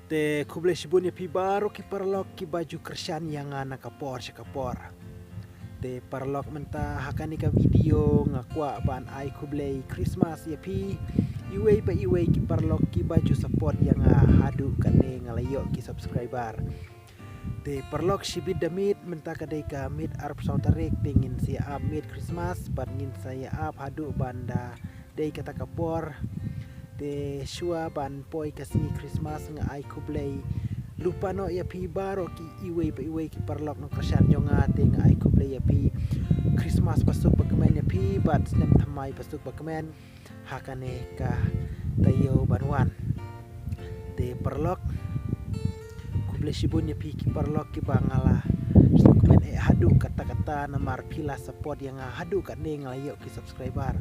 Te kuble shibunya pi baru ki parlok ki baju kersan yang nakapor syakapor. Te parlok menta hakani ka video ngakwa ban ai kuble Christmas ya pi iwe pa iwe ki parlok ki baju support yang hadu kane ngalayo ki subscriber. Te parlok shibid damit menta kadai ka mid arab sautarik tingin si up mid Christmas ban ngin saya up hadu banda dei kata kapor. Te shua ban poi kasini Christmas nga ai kublei lupa no ya pi baro ki iwe pa iwe ki parlok no kersan jonga te nga ai kublei ya pi Christmas pasuk bakamen ya pi bat nem thamai pasuk bakamen hakane ka tayo banwan te parlok kublei shibun ya pi ki parlok ki bangala dokumen hadu kata-kata namar pila support yang hadu kat ne ngalayo ki subscriber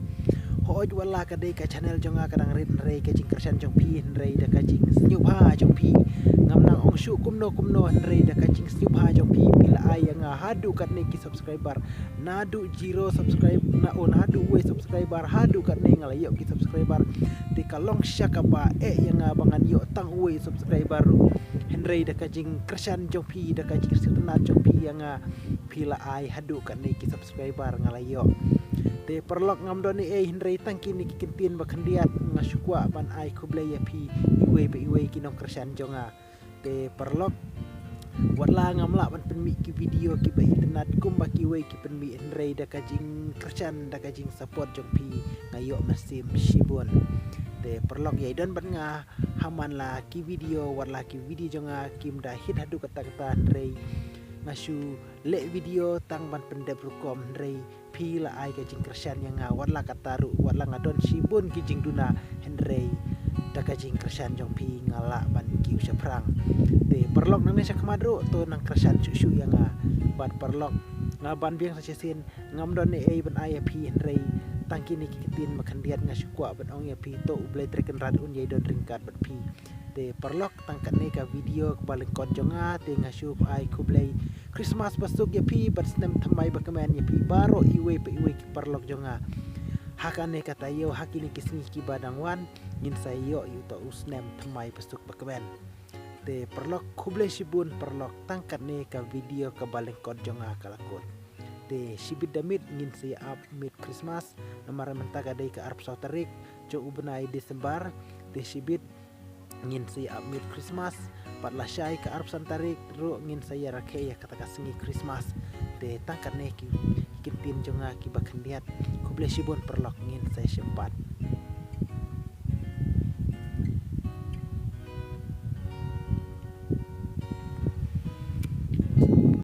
hoj wala kadai ka channel jonga kadang rit rei ka jing kersan jong pi rei da ka jing snyup ha jong pi ngam nang ong shu kumno rei da ka jing snyup ha jong pi pila ai yang hadu kat ne ki subscriber nadu zero subscribe na on hadu we subscriber hadu kat ne ngalayo ki subscriber te kalong syaka ba yang bangan yo tang we subscriber rei da ka jing kersan jong pi da ka jing sitna jong pi yang pila ai hadu kat ne ki subscriber ngalayo te perlok ngam doni hindrai tangki ni kikintin bakandiat ngasukwa ban ai kublai ya pi iwe be iwe kinong kersan jonga te perlok wala ngam la ban penmi ki video ki ba internet kum ba ki we ki penmi hindrai da kajing kersan da kajing support jong pi ngayo masim shibun te perlok ya don ban nga haman la ki video wala ki video jonga kim da hit hadu kata-kata hindrai ngasu le video tang ban pendep rukom hindrai pila ai ka jing kersan yang ngawat la kataru wala ngadon sibun ki jing duna hendrei da ka jing kersan jong pi ngala ban ki usah perang te perlok nang nesha kamadro to nang kersan susu yang ban perlok ngaban biang sacesin ngam don ne ban ai pi hendrei tangki ni kitin makandiat ngasukwa ban ong ya pi to ublai treken rad un ye don ringkat ban pi te perlok tangkat ne ka video kebaling kon jonga te ngasup ai kublai Christmas pasuk ya pi bat snem thamai bakamen ya pi baro iwe pa iwe ki parlok jonga hakane kata yo hakini kisni ki badangwan ngin sayo yu to usnem thamai pasuk bakamen te parlok kublai shibun parlok tangkat ne ka video ka balengkot jonga kalakot te shibid damit ngin saya up mid Christmas namara mentaka dai ka arab sautarik jo ubnai Desember te shibid ngin saya up mid Christmas patlah syai ke arab santarik ru ngin saya rakhe ya kata kasengi Christmas te tangkat ne ki kintin jonga ki bakandiat kublai shibun perlok ngin saya sempat